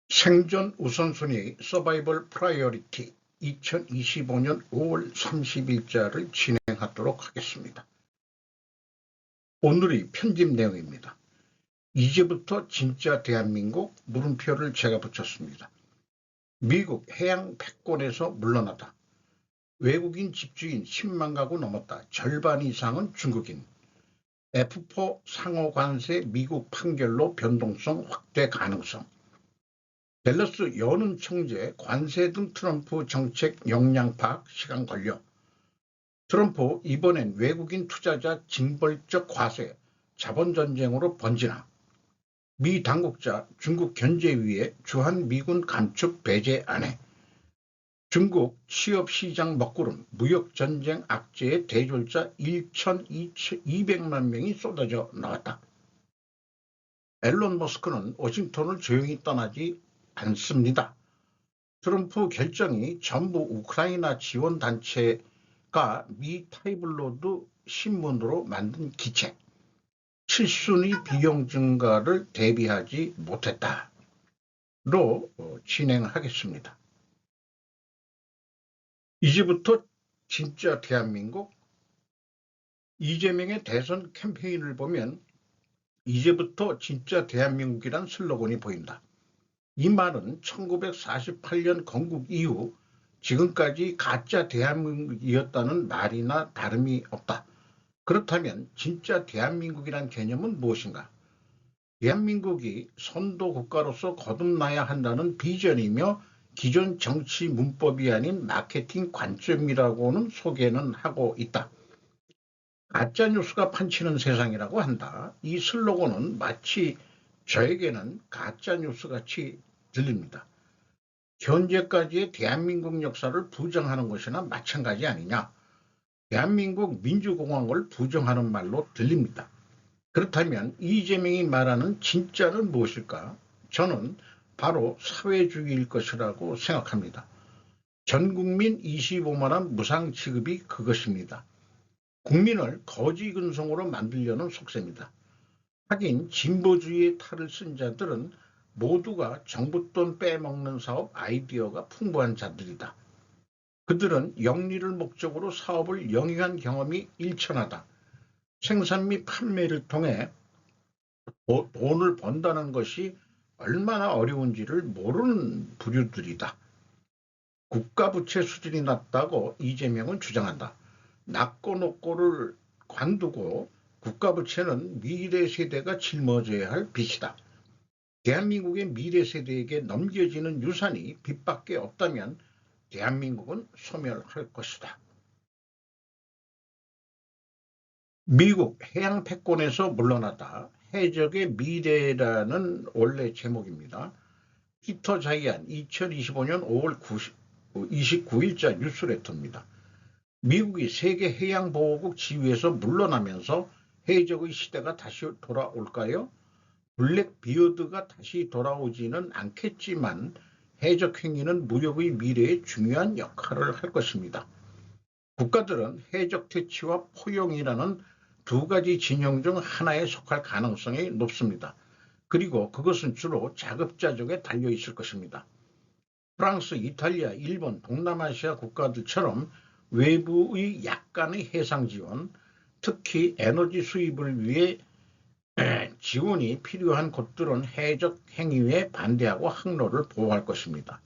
생존 우선순위 서바이벌 프라이어리티 2025년 5월 30일자를 진행하도록 하겠습니다. 오늘의 편집 내용입니다. 이제부터 진짜 대한민국 물음표를 제가 붙였습니다. 미국 해양 패권에서 물러나다. 외국인 집주인 10만 가구 넘었다. 절반 이상은 중국인. F4 상호 관세 미국 판결로 변동성 확대 가능성. 댈러스 여는 총재 관세 등 트럼프 정책 역량 파악 시간 걸려. 트럼프 이번엔 외국인 투자자 징벌적 과세 자본전쟁으로 번지나. 미 당국자 중국 견제위에 주한미군 감축 배제 안해. 중국 취업시장 먹구름 무역전쟁 악재의 대졸자 1,200만 명이 쏟아져 나왔다. 앨런 머스크는 워싱턴을 조용히 떠나지 않습니다. 트럼프 결정이 전부 우크라이나 지원단체가 미 타이블로드 신문으로 만든 기책, 7순위 비용 증가를 대비하지 못했다로 진행하겠습니다. 이제부터 진짜 대한민국. 이재명의 대선 캠페인을 보면 이제부터 진짜 대한민국이란 슬로건이 보인다. 이 말은 1948년 건국 이후 지금까지 가짜 대한민국이었다는 말이나 다름이 없다. 그렇다면 진짜 대한민국이란 개념은 무엇인가? 대한민국이 선도 국가로서 거듭나야 한다는 비전이며 기존 정치 문법이 아닌 마케팅 관점이라고는 소개는 하고 있다. 가짜 뉴스가 판치는 세상이라고 한다. 이 슬로건은 마치 저에게는 가짜 뉴스같이 들립니다. 현재까지의 대한민국 역사를 부정하는 것이나 마찬가지 아니냐. 대한민국 민주공화국을 부정하는 말로 들립니다. 그렇다면 이재명이 말하는 진짜는 무엇일까? 저는 바로 사회주의일 것이라고 생각합니다. 전국민 25만 원 무상 지급이 그것입니다. 국민을 거지 근성으로 만들려는 속셈이다. 하긴 진보주의의 탈을 쓴 자들은 모두가 정부 돈 빼먹는 사업 아이디어가 풍부한 자들이다. 그들은 영리를 목적으로 사업을 영위한 경험이 일천하다. 생산 및 판매를 통해 돈을 번다는 것이 얼마나 어려운지를 모르는 부류들이다. 국가부채 수준이 낮다고 이재명은 주장한다. 낮고 높고를 관두고 국가부채는 미래 세대가 짊어져야 할 빚이다. 대한민국의 미래 세대에게 넘겨지는 유산이 빚밖에 없다면 대한민국은 소멸할 것이다. 미국 해양 패권에서 물러나다. 해적의 미래라는 원래 제목입니다. 피터 자이안 2025년 5월 29일자 뉴스레터입니다. 미국이 세계 해양보호국 지위에서 물러나면서 해적의 시대가 다시 돌아올까요? 블랙비어드가 다시 돌아오지는 않겠지만 해적 행위는 무역의 미래에 중요한 역할을 할 것입니다. 국가들은 해적 퇴치와 포용이라는 두 가지 진영 중 하나에 속할 가능성이 높습니다. 그리고 그것은 주로 자급자족에 달려 있을 것입니다. 프랑스, 이탈리아, 일본, 동남아시아 국가들처럼 외부의 약간의 해상 지원, 특히 에너지 수입을 위해 지원이 필요한 곳들은 해적 행위에 반대하고 항로를 보호할 것입니다.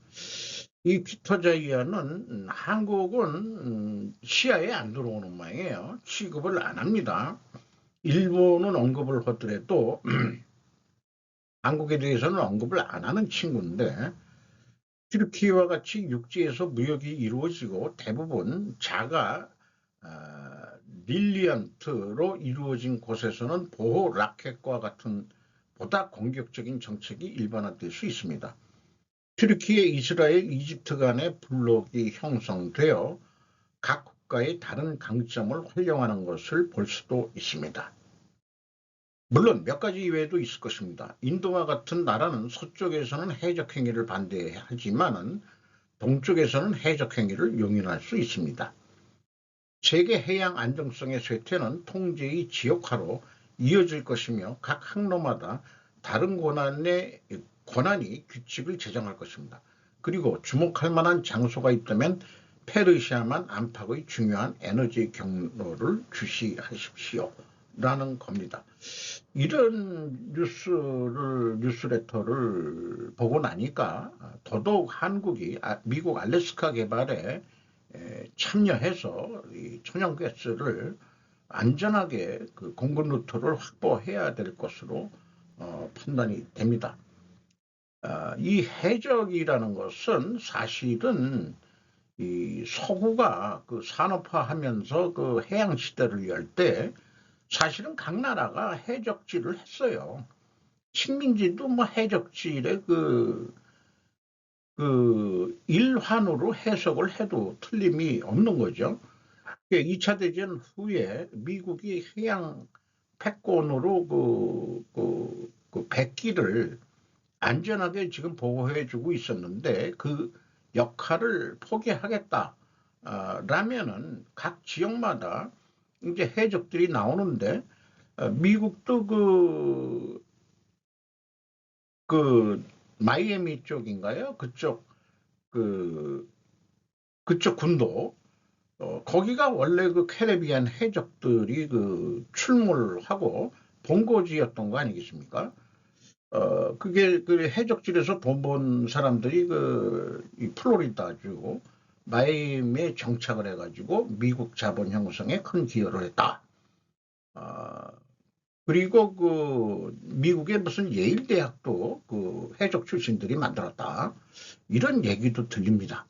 이 피터 자이안은 한국은 시야에 안 들어오는 모양이에요. 취급을 안 합니다. 일본은 언급을 하더라도 한국에 대해서는 언급을 안 하는 친구인데 튀르키예와 같이 육지에서 무역이 이루어지고 대부분 자가 릴리언트로 이루어진 곳에서는 보호 라켓과 같은 보다 공격적인 정책이 일반화될 수 있습니다. 튀르키예, 이스라엘, 이집트 간의 블록이 형성되어 각 국가의 다른 강점을 활용하는 것을 볼 수도 있습니다. 물론 몇 가지 이외에도 있을 것입니다. 인도와 같은 나라는 서쪽에서는 해적 행위를 반대하지만 동쪽에서는 해적 행위를 용인할 수 있습니다. 세계 해양 안정성의 쇠퇴는 통제의 지역화로 이어질 것이며 각 항로마다 다른 권한이 규칙을 제정할 것입니다. 그리고 주목할 만한 장소가 있다면 페르시아만 안팎의 중요한 에너지 경로를 주시하십시오. 라는 겁니다. 이런 뉴스레터를 보고 나니까 더더욱 미국 알래스카 개발에 참여해서 이 천연가스를 안전하게 그 공급 루트를 확보해야 될 것으로 판단이 됩니다. 이 해적이라는 것은 사실은 이 서구가 그 산업화하면서 그 해양 시대를 열 때 사실은 각 나라가 해적지를 했어요. 식민지도 뭐 해적지의 그 일환으로 해석을 해도 틀림이 없는 거죠. 2차 대전 후에 미국이 해양 패권으로 그 백기를 안전하게 지금 보호해주고 있었는데 그 역할을 포기하겠다. 라면은 각 지역마다 이제 해적들이 나오는데 미국도 그 마이애미 쪽인가요? 그쪽 군도 거기가 원래 그 캐리비안 해적들이 그 출몰하고 본거지였던 거 아니겠습니까? 그게 그 해적질에서 돈 번 사람들이 이 플로리다주 마이애미에 정착을 해가지고 미국 자본 형성에 큰 기여를 했다. 그리고 그 미국의 무슨 예일 대학도 그 해적 출신들이 만들었다. 이런 얘기도 들립니다.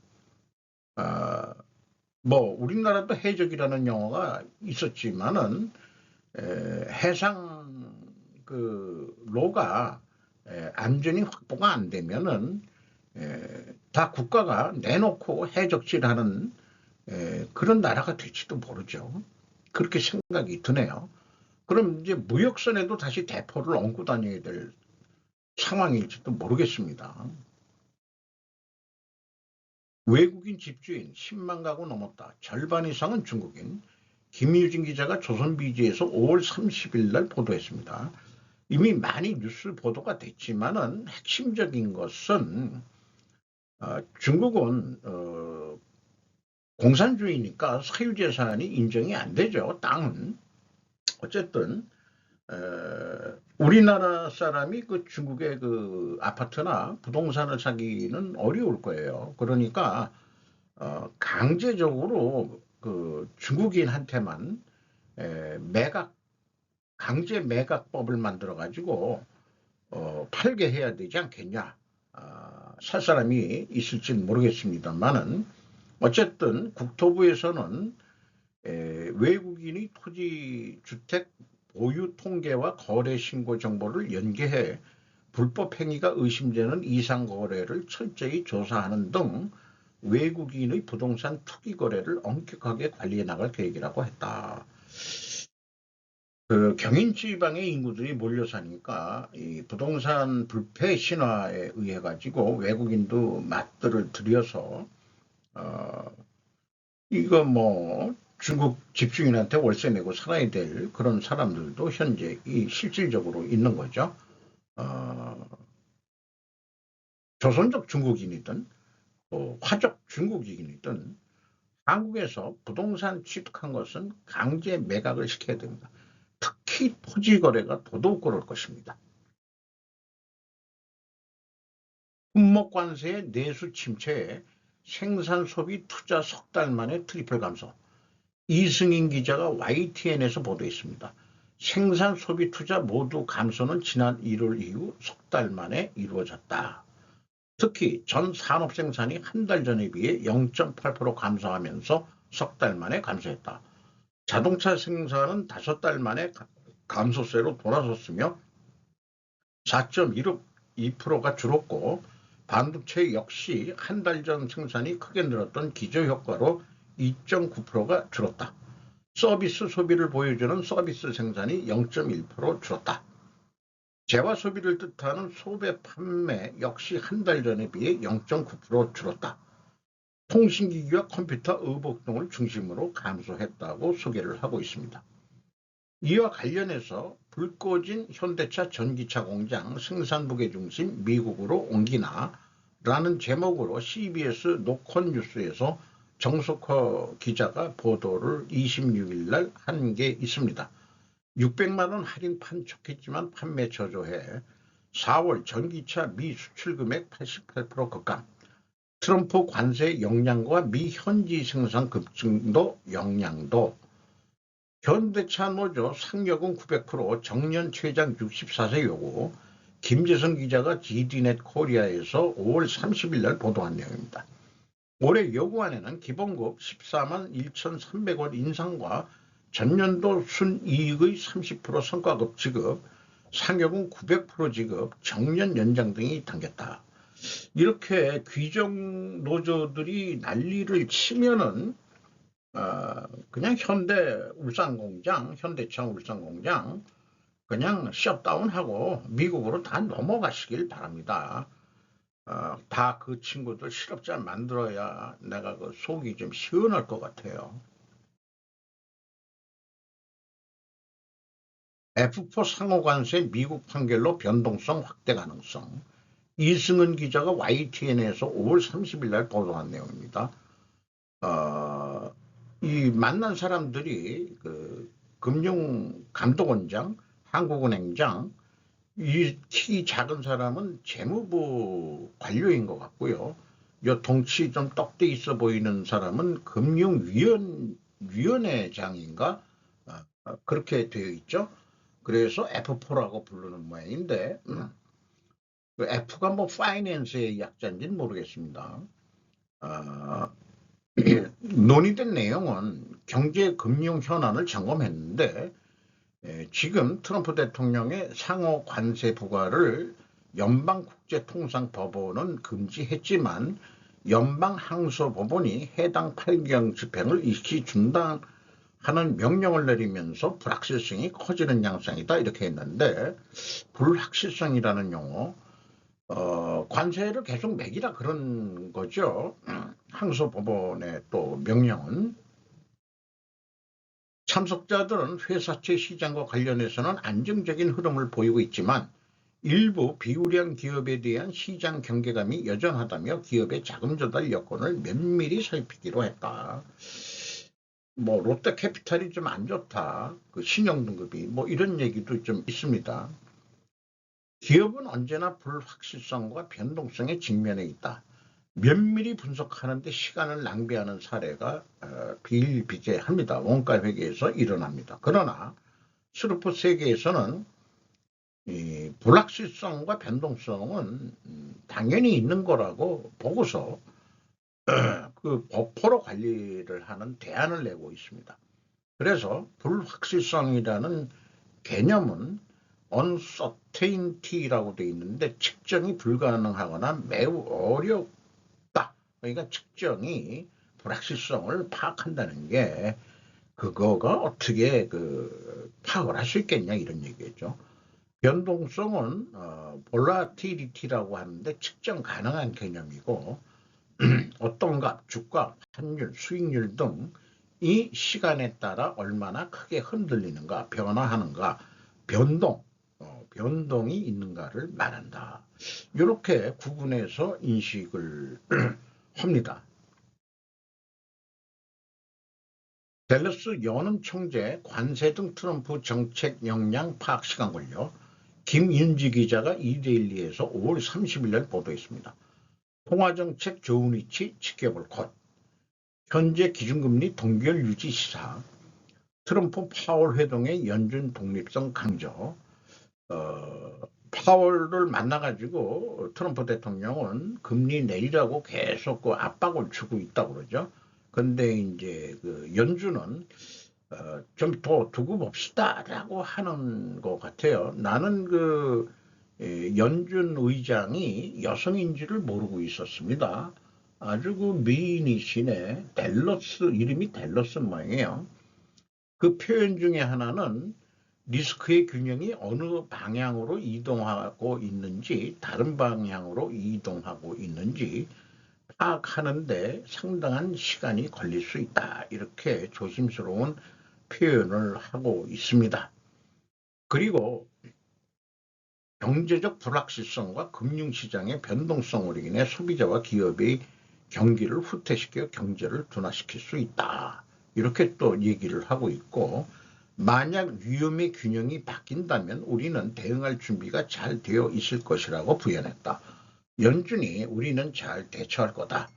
뭐 우리나라도 해적이라는 영화가 있었지만은 해상 그 로가 안전이 확보가 안 되면은 다 국가가 내놓고 해적질하는 그런 나라가 될지도 모르죠. 그렇게 생각이 드네요. 그럼 이제 무역선에도 다시 대포를 얹고 다녀야 될 상황일지도 모르겠습니다. 외국인 집주인 10만 가구 넘었다. 절반 이상은 중국인. 김유진 기자가 조선비지에서 5월 30일 날 보도했습니다. 이미 많이 뉴스 보도가 됐지만은 핵심적인 것은 중국은 공산주의니까 사유재산이 인정이 안 되죠. 땅은. 어쨌든 우리나라 사람이 그 중국의 그 아파트나 부동산을 사기는 어려울 거예요. 그러니까 강제적으로 그 중국인한테만 강제 매각법을 만들어 가지고 팔게 해야 되지 않겠냐. 살 사람이 있을지는 모르겠습니다만은 어쨌든 국토부에서는 외국인의 토지 주택 보유 통계와 거래 신고 정보를 연계해 불법 행위가 의심되는 이상 거래를 철저히 조사하는 등 외국인의 부동산 투기 거래를 엄격하게 관리해 나갈 계획이라고 했다. 그 경인 지방의 인구들이 몰려 사니까 이 부동산 불패 신화에 의해 가지고 외국인도 맞들을 들여서 이거 뭐 중국 집주인한테 월세 내고 살아야 될 그런 사람들도 현재 실질적으로 있는 거죠. 조선족 중국인이든 화족 중국인이든 한국에서 부동산 취득한 것은 강제 매각을 시켜야 됩니다. 특히 토지 거래가 더더욱 그럴 것입니다. 품목 관세의 내수 침체에 생산 소비 투자 석 달 만에 트리플 감소. 이승인 기자가 YTN에서 보도했습니다. 생산 소비 투자 모두 감소는 지난 1월 이후 석 달 만에 이루어졌다. 특히 전 산업 생산이 한 달 전에 비해 0.8% 감소하면서 석 달 만에 감소했다. 자동차 생산은 5달 만에 감소세로 돌아섰으며 4.2%가 줄었고 반도체 역시 한 달 전 생산이 크게 늘었던 기저효과로 2.9%가 줄었다. 서비스 소비를 보여주는 서비스 생산이 0.1% 줄었다. 재화 소비를 뜻하는 소배 판매 역시 한 달 전에 비해 0.9% 줄었다. 통신기기와 컴퓨터 의복 등을 중심으로 감소했다고 소개를 하고 있습니다. 이와 관련해서 불 꺼진 현대차 전기차 공장 생산부계 중심 미국으로 옮기나 라는 제목으로 CBS 노컷 뉴스에서 정석호 기자가 보도를 26일 날 한 게 있습니다. 600만 원 할인 판촉했지만 판매 저조해 4월 전기차 미 수출 금액 88% 급감, 트럼프 관세 영향과 미 현지 생산 급증도 영향도, 현대차 노조 상여금 900%, 정년 최장 64세 요구, 김재성 기자가 GD넷 코리아에서 5월 30일 날 보도한 내용입니다. 올해 요구안에는 기본급 14만 1,300원 인상과 전년도 순이익의 30% 성과급 지급, 상여금 900% 지급, 정년 연장 등이 담겼다. 이렇게 귀족 노조들이 난리를 치면은 그냥 현대차 울산공장 그냥 셧다운하고 미국으로 다 넘어가시길 바랍니다. 다 그 친구들 실업자 만들어야 내가 그 속이 좀 시원할 것 같아요. F4 상호관세 미국 판결로 변동성 확대 가능성. 이승은 기자가 YTN에서 5월 30일 날 보도한 내용입니다. 이 만난 사람들이 그 금융감독원장, 한국은행장, 이 키 작은 사람은 재무부 관료인 것 같고요. 요 덩치 좀 떡대 있어 보이는 사람은 금융위원회장인가 그렇게 되어 있죠. 그래서 F4라고 부르는 모양인데 그 F가 뭐 파이낸스의 약자인지는 모르겠습니다. 논의된 내용은 경제금융 현안을 점검했는데 지금 트럼프 대통령의 상호 관세 부과를 연방국제통상법원은 금지했지만 연방항소법원이 해당 판결 집행을 일시 중단하는 명령을 내리면서 불확실성이 커지는 양상이다 이렇게 했는데, 불확실성이라는 용어, 관세를 계속 매기라 그런 거죠. 항소법원의 또 명령은. 참석자들은 회사채 시장과 관련해서는 안정적인 흐름을 보이고 있지만 일부 비우량 기업에 대한 시장 경계감이 여전하다며 기업의 자금 조달 여건을 면밀히 살피기로 했다. 뭐 롯데캐피탈이 좀 안 좋다, 그 신용 등급이 뭐 이런 얘기도 좀 있습니다. 기업은 언제나 불확실성과 변동성에 직면해 있다. 면밀히 분석하는 데 시간을 낭비하는 사례가 비일비재합니다. 원가 회계에서 일어납니다. 그러나 스루프 세계에서는 이 불확실성과 변동성은 당연히 있는 거라고 보고서 그 버퍼로 관리를 하는 대안을 내고 있습니다. 그래서 불확실성이라는 개념은 uncertainty라고 되어 있는데 측정이 불가능하거나 매우 어렵다. 그러니까 측정이 불확실성을 파악한다는 게 그거가 어떻게 그 파악을 할 수 있겠냐 이런 얘기죠. 변동성은 volatility라고 하는데 측정 가능한 개념이고 어떤 값, 주가, 환율, 수익률 등 이 시간에 따라 얼마나 크게 흔들리는가, 변화하는가, 변동이 있는가를 말한다. 이렇게 구분해서 인식을 합니다. 댈러스 연은 총재 관세 등 트럼프 정책 역량 파악 시간 걸려 김윤지 기자가 이데일리에서 5월 30일 날 보도했습니다. 통화정책 좋은 위치 지켜볼 것, 현재 기준금리 동결 유지 시사, 트럼프 파월 회동의 연준 독립성 강조. 파월을 만나가지고 트럼프 대통령은 금리 내리라고 계속 그 압박을 주고 있다고 그러죠. 근데 이제 그 연준은 좀 더 두고 봅시다라고 하는 것 같아요. 나는 그 연준 의장이 여성인지를 모르고 있었습니다. 아주 그 미인이시네. 이름이 댈러스 모양이에요. 그 표현 중에 하나는 리스크의 균형이 어느 방향으로 이동하고 있는지, 다른 방향으로 이동하고 있는지 파악하는데 상당한 시간이 걸릴 수 있다. 이렇게 조심스러운 표현을 하고 있습니다. 그리고 경제적 불확실성과 금융시장의 변동성으로 인해 소비자와 기업의 경기를 후퇴시켜 경제를 둔화시킬 수 있다. 이렇게 또 얘기를 하고 있고, 만약 위험의 균형이 바뀐다면 우리는 대응할 준비가 잘 되어 있을 것이라고 부연했다. 연준이 우리는 잘 대처할 거다.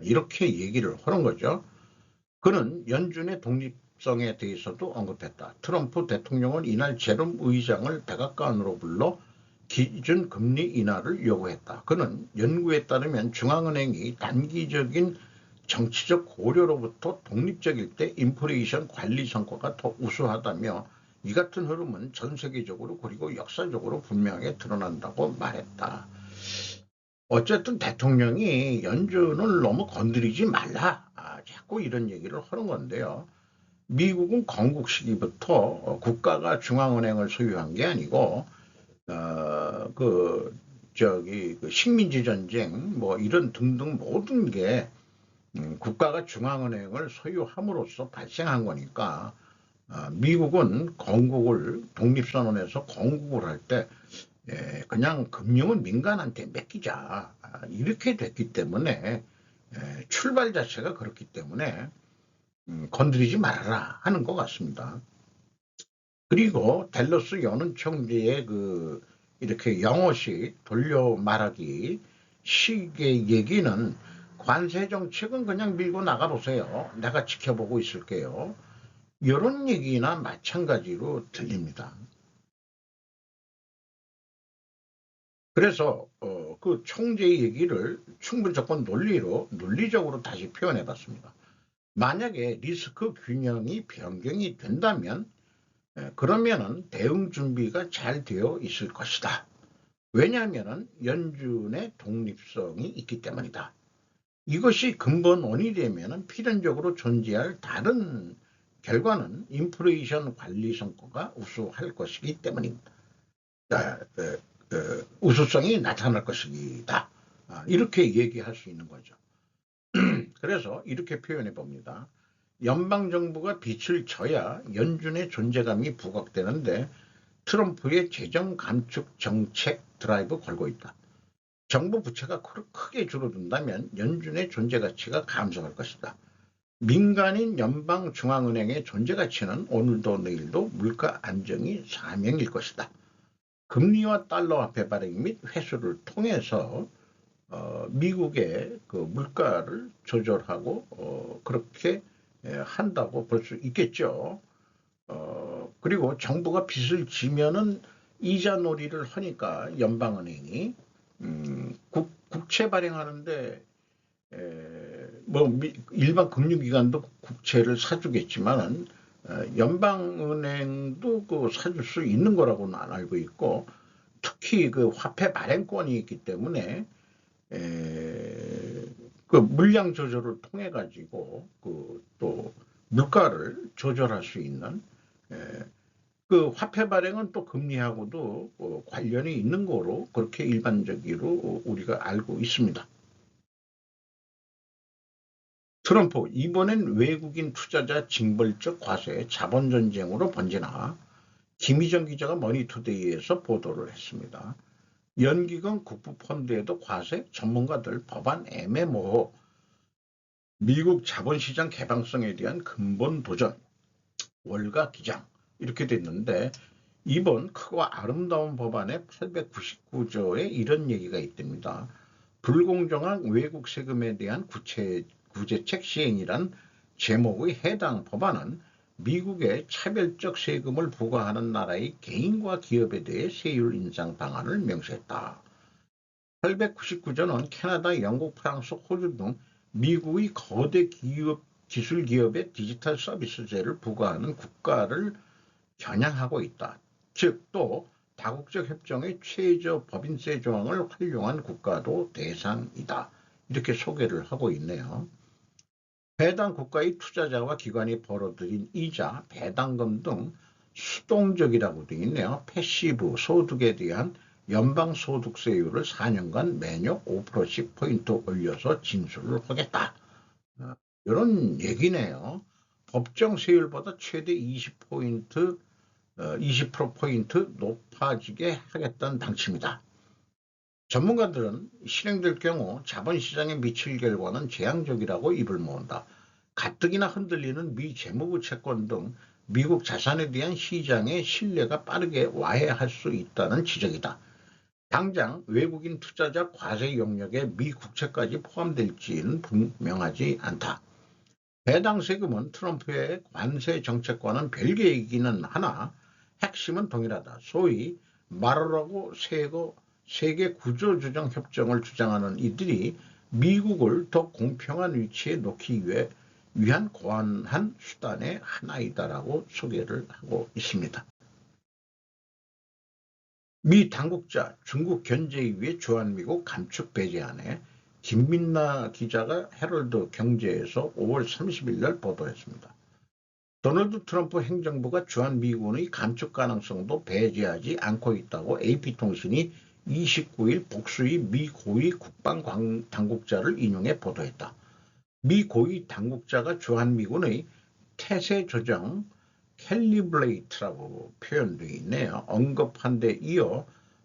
이렇게 얘기를 하는 거죠. 그는 연준의 독립성에 대해서도 언급했다. 트럼프 대통령은 이날 제롬 의장을 백악관으로 불러 기준 금리 인하를 요구했다. 그는 연구에 따르면 중앙은행이 단기적인 정치적 고려로부터 독립적일 때 인플레이션 관리 성과가 더 우수하다며, 이 같은 흐름은 전 세계적으로 그리고 역사적으로 분명하게 드러난다고 말했다. 어쨌든 대통령이 연준을 너무 건드리지 말라. 자꾸 이런 얘기를 하는 건데요. 미국은 건국 시기부터 국가가 중앙은행을 소유한 게 아니고 식민지 전쟁 뭐 이런 등등 모든 게 국가가 중앙은행을 소유함으로써 발생한 거니까, 미국은 건국을 독립선언에서 건국을 할 때 그냥 금융은 민간한테 맡기자 이렇게 됐기 때문에, 출발 자체가 그렇기 때문에 건드리지 말아라 하는 것 같습니다. 그리고 댈러스 연은 총재의 이렇게 영어식 돌려 말하기 식의 얘기는, 관세 정책은 그냥 밀고 나가보세요. 내가 지켜보고 있을게요. 이런 얘기나 마찬가지로 들립니다. 그래서 그 총재의 얘기를 충분조건 논리적으로 다시 표현해 봤습니다. 만약에 리스크 균형이 변경이 된다면 그러면은 대응 준비가 잘 되어 있을 것이다. 왜냐하면 연준의 독립성이 있기 때문이다. 이것이 근본원이 되면 필연적으로 존재할 다른 결과는 인플레이션 관리 성과가 우수할 것이기 때문입니다. 우수성이 나타날 것이다. 이렇게 얘기할 수 있는 거죠. 그래서 이렇게 표현해 봅니다. 연방정부가 빛을 져야 연준의 존재감이 부각되는데, 트럼프의 재정 감축 정책 드라이브 걸고 있다. 정부 부채가 크게 줄어든다면 연준의 존재 가치가 감소할 것이다. 민간인 연방중앙은행의 존재 가치는 오늘도 내일도 물가 안정이 사명일 것이다. 금리와 달러 화폐 발행 및 회수를 통해서 미국의 그 물가를 조절하고 그렇게 한다고 볼 수 있겠죠. 그리고 정부가 빚을 지면은 이자 놀이를 하니까 연방은행이 국채 발행하는데 일반 금융기관도 국채를 사주겠지만은 연방은행도 사줄 수 있는 거라고는 알고 있고, 특히 그 화폐 발행권이 있기 때문에 그 물량 조절을 통해 가지고 또 물가를 조절할 수 있는, 그 화폐 발행은 또 금리하고도 관련이 있는 거로 그렇게 일반적으로 우리가 알고 있습니다. 트럼프, 이번엔 외국인 투자자 징벌적 과세 자본전쟁으로 번지나, 김희정 기자가 머니투데이에서 보도를 했습니다. 연기금 국부펀드에도 과세, 전문가들 법안 애매모호, 미국 자본시장 개방성에 대한 근본 도전, 월가 기장, 이렇게 됐는데, 이번 크고 아름다운 법안의 899조에 이런 얘기가 있답니다. 불공정한 외국 세금에 대한 구제책 시행이란 제목의 해당 법안은 미국의 차별적 세금을 부과하는 나라의 개인과 기업에 대해 세율 인상 방안을 명시했다. 899조는 캐나다, 영국, 프랑스, 호주 등 미국의 거대 기술 기업의 디지털 서비스제를 부과하는 국가를 겨냥하고 있다. 즉, 또 다국적 협정의 최저 법인세 조항을 활용한 국가도 대상이다. 이렇게 소개를 하고 있네요. 해당 국가의 투자자와 기관이 벌어들인 이자, 배당금 등 수동적이라고 되어 있네요. 패시브 소득에 대한 연방소득세율을 4년간 매년 5%씩 포인트 올려서 징수를 하겠다. 이런 얘기네요. 법정 세율보다 최대 20%포인트 높아지게 하겠다는 방침이다. 전문가들은 실행될 경우 자본시장에 미칠 결과는 재앙적이라고 입을 모은다. 가뜩이나 흔들리는 미 재무부 채권 등 미국 자산에 대한 시장의 신뢰가 빠르게 와해할 수 있다는 지적이다. 당장 외국인 투자자 과세 영역에 미 국채까지 포함될지는 분명하지 않다. 배당 세금은 트럼프의 관세 정책과는 별개이기는 하나 핵심은 동일하다. 소위 마르라고 세계 구조조정 협정을 주장하는 이들이 미국을 더 공평한 위치에 놓기 위한 고안한 수단의 하나이다라고 소개를 하고 있습니다. 미 당국자 중국 견제위의 주한미국 감축 배제안에 김민나 기자가 헤럴드 경제에서 5월 30일 날 보도했습니다. 도널드 트럼프 행정부가 주한미군의 감축 가능성도 배제하지 않고 있다고 AP통신이 29일 복수의 미 고위 국방당국자를 인용해 보도했다. 미 고위 당국자가 주한미군의 태세 조정 캘리브레이트라고 표현되어 있네요. 언급한 데 이어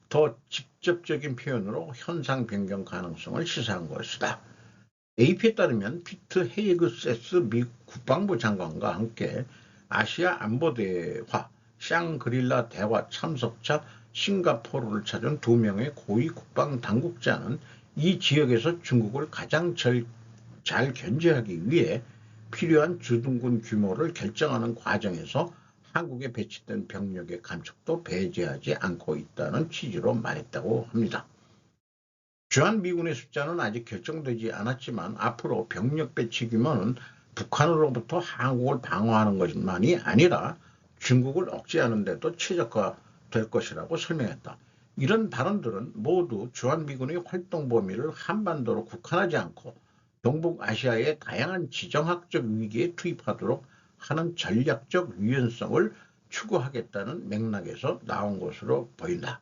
더 직접적인 표현으로 현상 변경 가능성을 시사한 것이다. AP에 따르면 피트 헤이그세스 미 국방부 장관과 함께 아시아 안보대화 샹그릴라 대화 참석차 싱가포르를 찾은 2명의 고위 국방 당국자는 이 지역에서 중국을 가장 잘 견제하기 위해 필요한 주둔군 규모를 결정하는 과정에서 한국에 배치된 병력의 감축도 배제하지 않고 있다는 취지로 말했다고 합니다. 주한미군의 숫자는 아직 결정되지 않았지만 앞으로 병력 배치 규모는 북한으로부터 한국을 방어하는 것만이 아니라 중국을 억제하는 데도 최적화될 것이라고 설명했다. 이런 발언들은 모두 주한미군의 활동 범위를 한반도로 국한하지 않고 동북아시아의 다양한 지정학적 위기에 투입하도록 하는 전략적 유연성을 추구하겠다는 맥락에서 나온 것으로 보인다.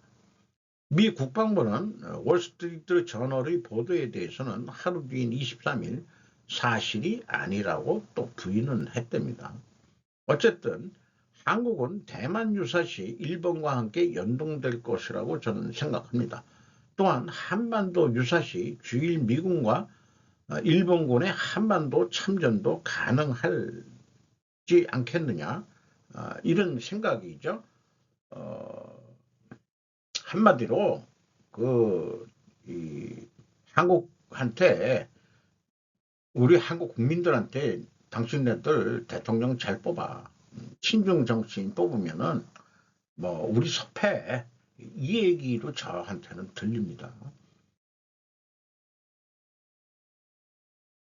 미 국방부는 월스트리트 저널의 보도에 대해서는 하루 뒤인 23일 사실이 아니라고 또 부인은 했답니다. 어쨌든 한국은 대만 유사시 일본과 함께 연동될 것이라고 저는 생각합니다. 또한 한반도 유사시 주일 미군과 일본군의 한반도 참전도 가능하지 않겠느냐 이런 생각이죠. 한마디로 한국한테 우리 한국 국민들한테 당신네들 대통령 잘 뽑아 친중 정치인 뽑으면은 뭐 우리 섭해 이 얘기로 저한테는 들립니다.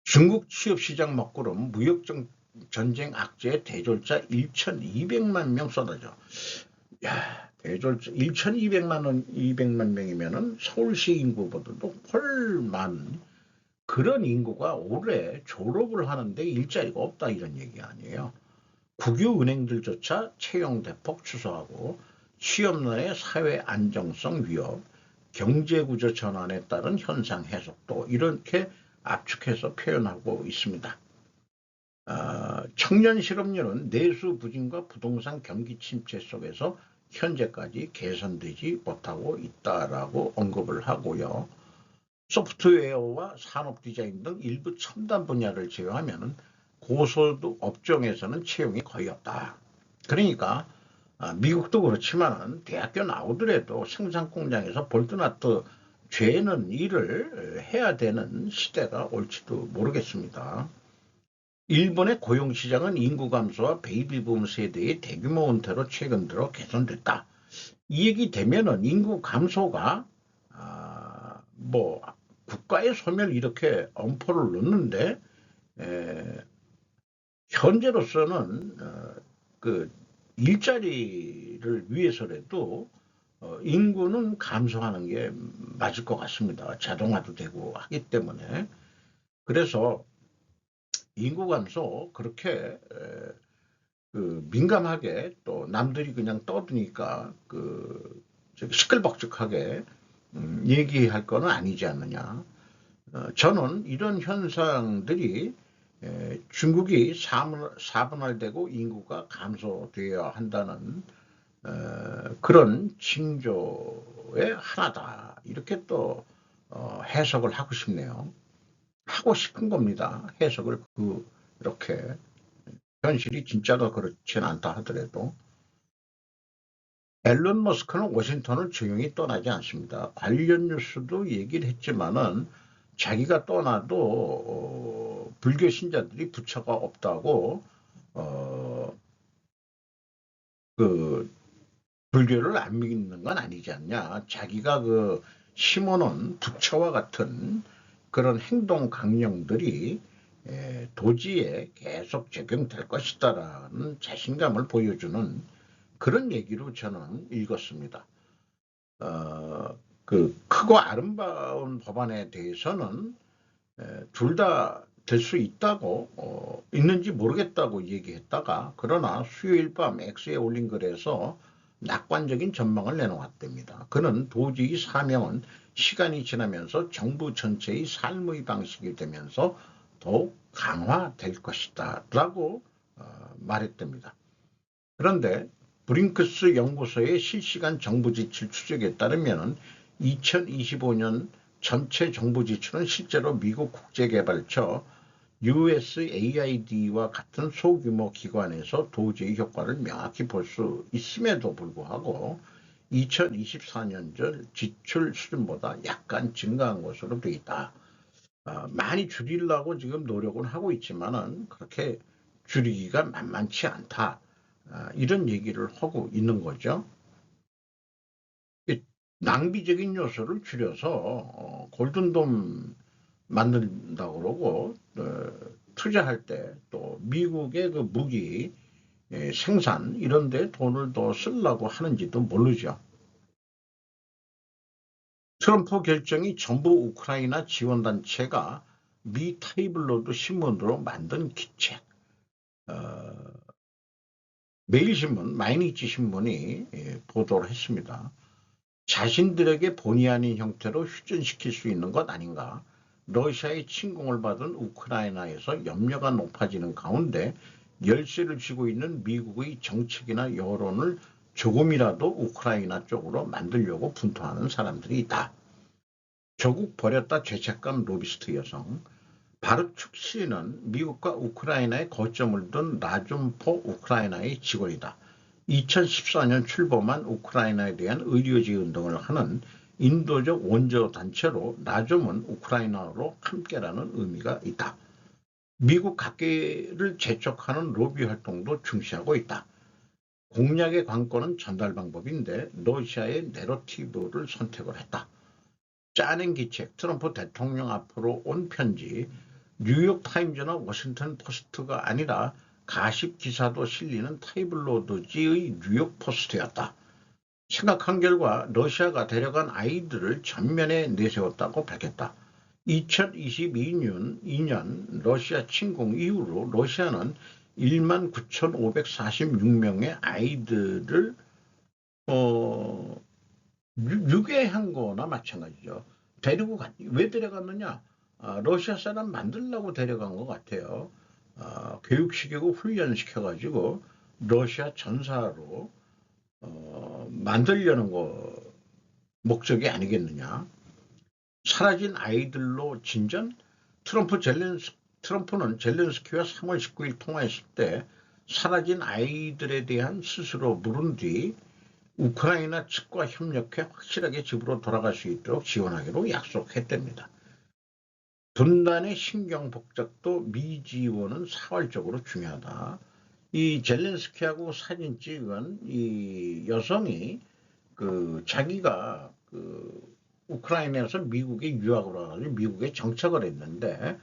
중국 취업시장 먹구름 무역전쟁 악재에 대졸자 1,200만 명 쏟아져. 야, 대졸자 1,200만 명이면은 서울시 인구보다도 훨만 그런 인구가 올해 졸업을 하는데 일자리가 없다 이런 얘기 아니에요. 국유 은행들조차 채용 대폭 취소하고 취업난의 사회 안정성 위협, 경제구조 전환에 따른 현상 해석도 이렇게 압축해서 표현하고 있습니다. 청년 실업률은 내수 부진과 부동산 경기 침체 속에서 현재까지 개선되지 못하고 있다라고 언급을 하고요. 소프트웨어와 산업 디자인 등 일부 첨단 분야를 제외하면 고소득 업종에서는 채용이 거의 없다. 그러니까 미국도 그렇지만 대학교 나오더라도 생산 공장에서 볼트나트 죄는 일을 해야 되는 시대가 올지도 모르겠습니다. 일본의 고용시장은 인구 감소와 베이비붐 세대의 대규모 은퇴로 최근 들어 개선됐다. 이 얘기 되면은 인구 감소가 국가의 소멸 이렇게 엄포를 놓는데 현재로서는 그 일자리를 위해서라도 인구는 감소하는 게 맞을 것 같습니다. 자동화도 되고 하기 때문에. 그래서 인구 감소 그렇게 민감하게 또 남들이 그냥 떠드니까 시끌벅적하게 얘기할 거는 아니지 않느냐. 저는 이런 현상들이 중국이 사분할되고 인구가 감소되어야 한다는 그런 징조의 하나다. 이렇게 또 해석을 하고 싶네요. 하고 싶은 겁니다. 해석을 이렇게 현실이 진짜가 그렇진 않다 하더라도. 앨런 머스크는 워싱턴을 조용히 떠나지 않습니다. 관련 뉴스도 얘기를 했지만은 자기가 떠나도 불교 신자들이 부처가 없다고 그 불교를 안 믿는 건 아니지 않냐. 자기가 심어놓은 부처와 같은 그런 행동 강령들이 도지에 계속 적용될 것이다라는 자신감을 보여주는 그런 얘기로 저는 읽었습니다. 크고 아름다운 법안에 대해서는 둘 다 될 수 있다고 있는지 모르겠다고 얘기했다가 그러나 수요일 밤 X에 올린 글에서 낙관적인 전망을 내놓았답니다. 그는 도저히 사명은 시간이 지나면서 정부 전체의 삶의 방식이 되면서 더욱 강화될 것이다 라고 말했답니다. 그런데 브링크스 연구소의 실시간 정부 지출 추적에 따르면 2025년 전체 정부 지출은 실제로 미국 국제개발처 USAID와 같은 소규모 기관에서 도저히 효과를 명확히 볼 수 있음에도 불구하고 2024년 전 지출 수준보다 약간 증가한 것으로 되어 있다. 많이 줄이려고 지금 노력은 하고 있지만은 그렇게 줄이기가 만만치 않다. 이런 얘기를 하고 있는 거죠. 낭비적인 요소를 줄여서 골든돔 만든다고 그러고 투자할 때 또 미국의 그 무기 생산 이런 데 돈을 더 쓰려고 하는지도 모르죠. 트럼프 결정이 전부 우크라이나 지원단체가 미 타이블로드 신문으로 만든 기책. 매일신문, 마이니치 신문이 보도를 했습니다. 자신들에게 본의 아닌 형태로 휴전시킬 수 있는 것 아닌가. 러시아의 침공을 받은 우크라이나에서 염려가 높아지는 가운데 열쇠를 쥐고 있는 미국의 정책이나 여론을 조금이라도 우크라이나 쪽으로 만들려고 분투하는 사람들이 있다. 조국 버렸다 죄책감 로비스트 여성. 바르축 씨는 미국과 우크라이나에 거점을 둔 라좀포 우크라이나의 직원이다. 2014년 출범한 우크라이나에 대한 의료지 운동을 하는 인도적 원조 단체로 라좀은 우크라이나로 함께라는 의미가 있다. 미국 각계를 재촉하는 로비 활동도 중시하고 있다. 공약의 관건은 전달 방법인데 러시아의 내러티브를 선택을 했다. 짜낸 기책, 트럼프 대통령 앞으로 온 편지, 뉴욕타임즈나 워싱턴 포스트가 아니라 가십 기사도 실리는 타이블로드지의 뉴욕 포스트였다. 생각한 결과 러시아가 데려간 아이들을 전면에 내세웠다고 밝혔다. 2022년 러시아 침공 이후로 러시아는 19,546명의 아이들을 유괴한 거나 마찬가지죠. 왜 데려갔느냐? 러시아 사람 만들려고 데려간 것 같아요. 교육시키고 훈련시켜가지고 러시아 전사로 만들려는 목적이 아니겠느냐. 사라진 아이들로 진전? 트럼프는 젤렌스키와 3월 19일 통화했을 때 사라진 아이들에 대한 스스로 물은 뒤 우크라이나 측과 협력해 확실하게 집으로 돌아갈 수 있도록 지원하기로 약속했답니다. 분단의 신경복잡도 미 지원은 사활적으로 중요하다. 이 젤렌스키하고 사진 찍은 이 여성이 자기가 우크라이나에서 미국에 유학을 와가지고 미국에 정착을 했는데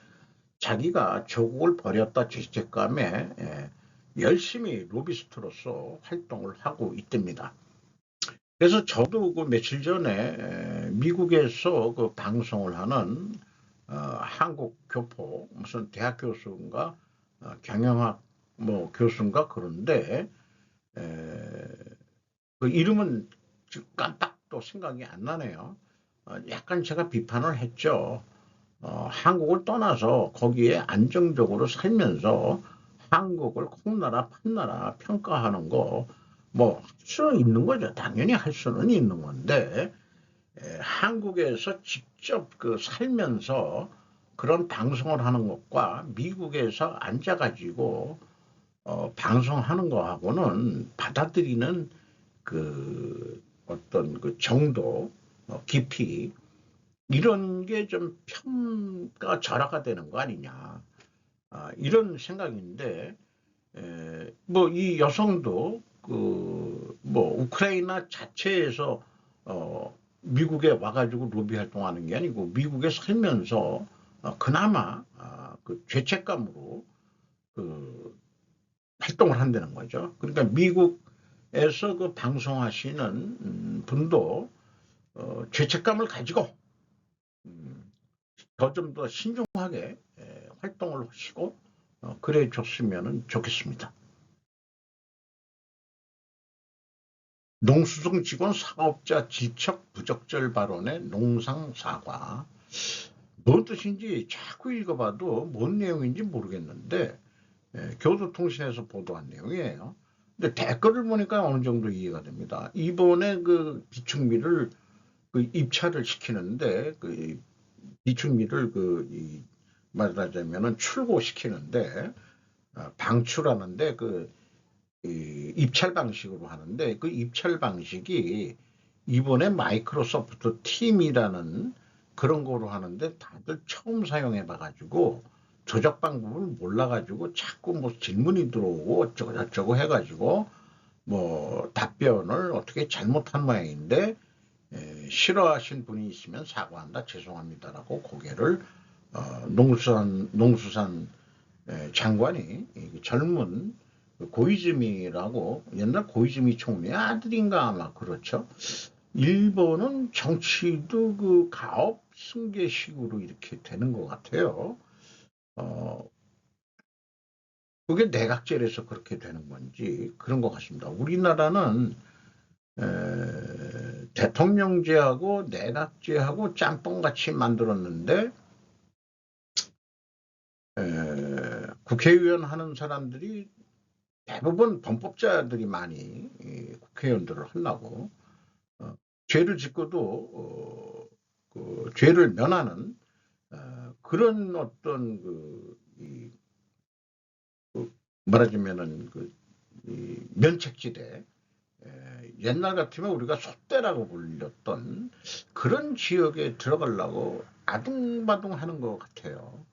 자기가 조국을 버렸다 죄책감에 열심히 로비스트로서 활동을 하고 있답니다. 그래서 저도 며칠 전에 미국에서 방송을 하는 한국 교포 무슨 대학 교수인가 경영학 교수인가 그런데 그 이름은 깜빡 또 생각이 안 나네요. 약간 제가 비판을 했죠. 한국을 떠나서 거기에 안정적으로 살면서 한국을 콩나라 판나라 평가하는 거 뭐 할 수는 있는 거죠. 당연히 할 수는 있는 건데 한국에서 직접 그 살면서 그런 방송을 하는 것과 미국에서 앉아가지고 방송하는 거하고는 받아들이는 그 어떤 그 정도, 깊이 이런 게 좀 평가 절하가 되는 거 아니냐. 이런 생각인데 뭐 이 여성도 그 뭐 우크라이나 자체에서 미국에 와가지고 로비 활동하는 게 아니고 미국에 살면서 그나마 그 죄책감으로 그 활동을 한다는 거죠. 그러니까 미국에서 그 방송하시는 분도 죄책감을 가지고 더 좀 더 신중하게 활동을 하시고 그래 줬으면 좋겠습니다. 농수성 직원 사업자 질척 부적절 발언의 농상 사과. 뭔 뜻인지 자꾸 읽어봐도 뭔 내용인지 모르겠는데 교도통신에서 보도한 내용이에요. 근데 댓글을 보니까 어느 정도 이해가 됩니다. 이번에 그 비축미를 그 입찰을 시키는데 그 비축미를 말하자면은 출고시키는데 방출하는데 그 입찰 방식으로 하는데 그 입찰 방식이 이번에 마이크로소프트 팀이라는 그런 거로 하는데 다들 처음 사용해 봐가지고 조작 방법을 몰라가지고 자꾸 뭐 질문이 들어오고 어쩌고 해가지고 뭐 답변을 어떻게 잘못한 모양인데 싫어하신 분이 있으면 사과한다 죄송합니다라고 고개를 농수산 장관이 젊은 고이즈미라고 옛날 고이즈미 총리의 아들인가 아마 그렇죠. 일본은 정치도 그 가업 승계식으로 이렇게 되는 것 같아요. 어, 그게 내각제에서 그렇게 되는 건지 그런 것 같습니다. 우리나라는 대통령제하고 내각제하고 짬뽕같이 만들었는데 국회의원 하는 사람들이 대부분 범법자들이 많이 국회의원들을 하려고 죄를 짓고도 그 죄를 면하는 그런 어떤 말하자면은 면책지대 옛날 같으면 우리가 소떼라고 불렸던 그런 지역에 들어가려고 아둥바둥하는 것 같아요.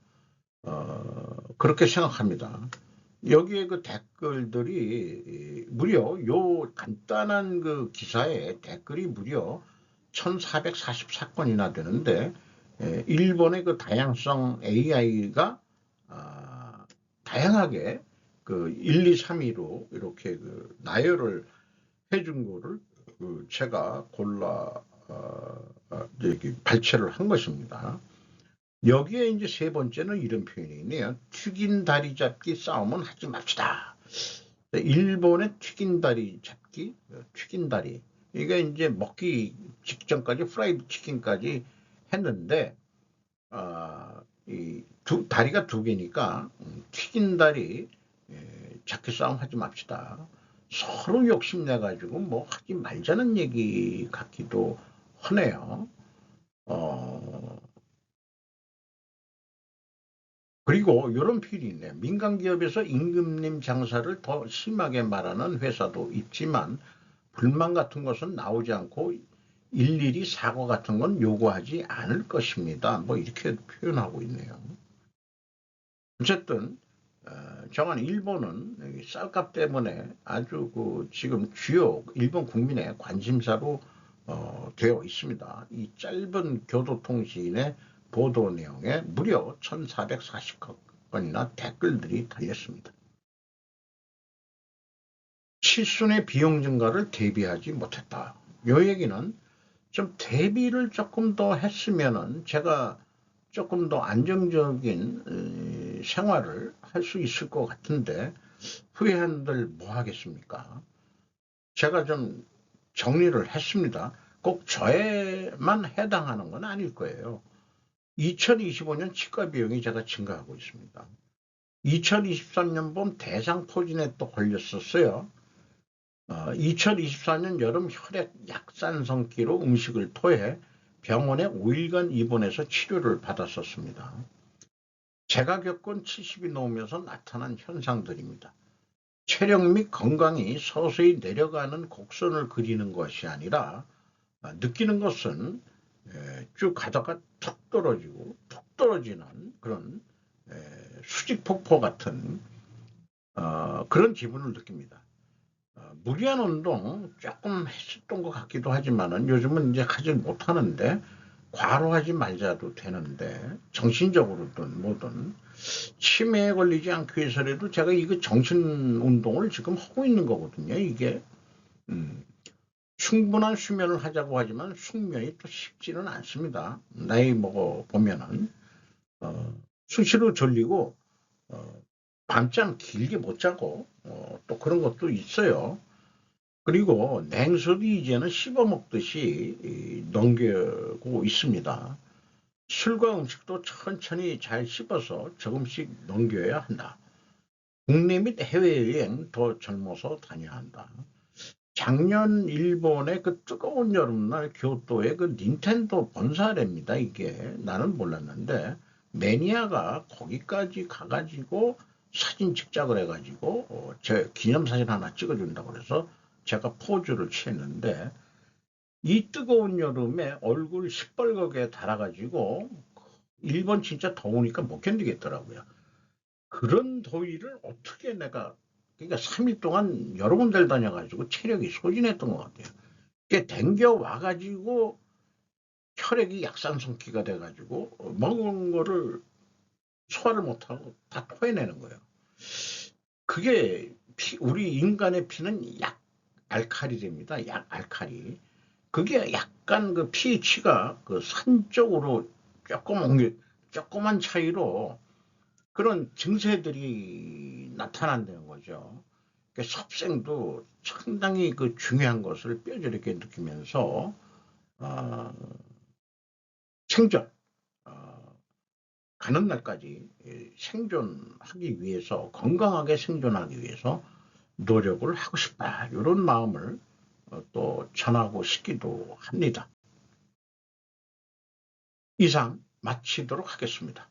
그렇게 생각합니다. 여기에 그 댓글들이 무려 요 간단한 그 기사에 댓글이 무려 1444건이나 되는데 일본의 그 다양성 AI가 다양하게 그 1, 2, 3위로 이렇게 그 나열을 해준 거를 제가 골라 발췌를 한 것입니다. 여기에 이제 세 번째는 이런 표현이 있네요. 튀긴 다리 잡기 싸움은 하지 맙시다. 일본의 튀긴 다리 잡기, 튀긴 다리. 이게 이제 먹기 직전까지 프라이드 치킨까지 했는데, 다리가 두 개니까 튀긴 다리 잡기 싸움 하지 맙시다. 서로 욕심내가지고 뭐 하지 말자는 얘기 같기도 하네요. 그리고 이런 필이 있네요. 민간 기업에서 임금님 장사를 더 심하게 말하는 회사도 있지만 불만 같은 것은 나오지 않고 일일이 사과 같은 건 요구하지 않을 것입니다. 뭐 이렇게 표현하고 있네요. 어쨌든 정한 일본은 쌀값 때문에 아주 그 지금 주요 일본 국민의 관심사로 되어 있습니다. 이 짧은 교도통신의 보도 내용에 무려 1440건이나 댓글들이 달렸습니다. 칠순의 비용 증가를 대비하지 못했다. 요 얘기는 좀 대비를 조금 더 했으면은 제가 조금 더 안정적인 생활을 할 수 있을 것 같은데 후회한들 뭐 하겠습니까? 제가 좀 정리를 했습니다. 꼭 저에만 해당하는 건 아닐 거예요. 2025년 치과 비용이 제가 증가하고 있습니다. 2023년 봄 대상포진에 또 걸렸었어요. 2024년 여름 혈액 약산성기로 음식을 토해 병원에 5일간 입원해서 치료를 받았었습니다. 제가 겪은 70이 넘으면서 나타난 현상들입니다. 체력 및 건강이 서서히 내려가는 곡선을 그리는 것이 아니라 느끼는 것은 쭉 가다가 툭 떨어지고 툭 떨어지는 그런 수직폭포 같은 그런 기분을 느낍니다. 무리한 운동 조금 했었던 것 같기도 하지만은 요즘은 이제 하지 못하는데 과로하지 말자도 되는데 정신적으로든 뭐든 치매에 걸리지 않기 위해서라도 제가 이거 정신 운동을 지금 하고 있는 거거든요. 이게 충분한 수면을 하자고 하지만 숙면이 또 쉽지는 않습니다. 나이 먹어 보면은 수시로 졸리고 밤잠 길게 못 자고 또 그런 것도 있어요. 그리고 냉수도 이제는 씹어먹듯이 넘기고 있습니다. 술과 음식도 천천히 잘 씹어서 조금씩 넘겨야 한다. 국내 및 해외여행 더 젊어서 다녀야 한다. 작년 일본의 그 뜨거운 여름날 교토의 그 닌텐도 본사랍니다. 이게 나는 몰랐는데 매니아가 거기까지 가가지고 사진 찍자고 해가지고 제 기념사진 하나 찍어준다고 그래서 제가 포즈를 취했는데 이 뜨거운 여름에 얼굴 시뻘겋게 달아가지고 일본 진짜 더우니까 못 견디겠더라고요. 그런 더위를 어떻게 내가 그러니까 3일 동안 여러 군데를 다녀가지고 체력이 소진했던 것 같아요. 그게 댕겨 와가지고 혈액이 약산성기가 돼가지고 먹은 거를 소화를 못하고 다 토해내는 거예요. 그게 우리 인간의 피는 약 알칼리입니다. 약 알칼리. 그게 약간 그 pH가 그 산 쪽으로 조그만 차이로 그런 증세들이 나타난다는 거죠. 그러니까 섭생도 상당히 그 중요한 것을 뼈저리게 느끼면서 어, 생존 가는 날까지 생존하기 위해서 건강하게 생존하기 위해서 노력을 하고 싶다 이런 마음을 또 전하고 싶기도 합니다. 이상 마치도록 하겠습니다.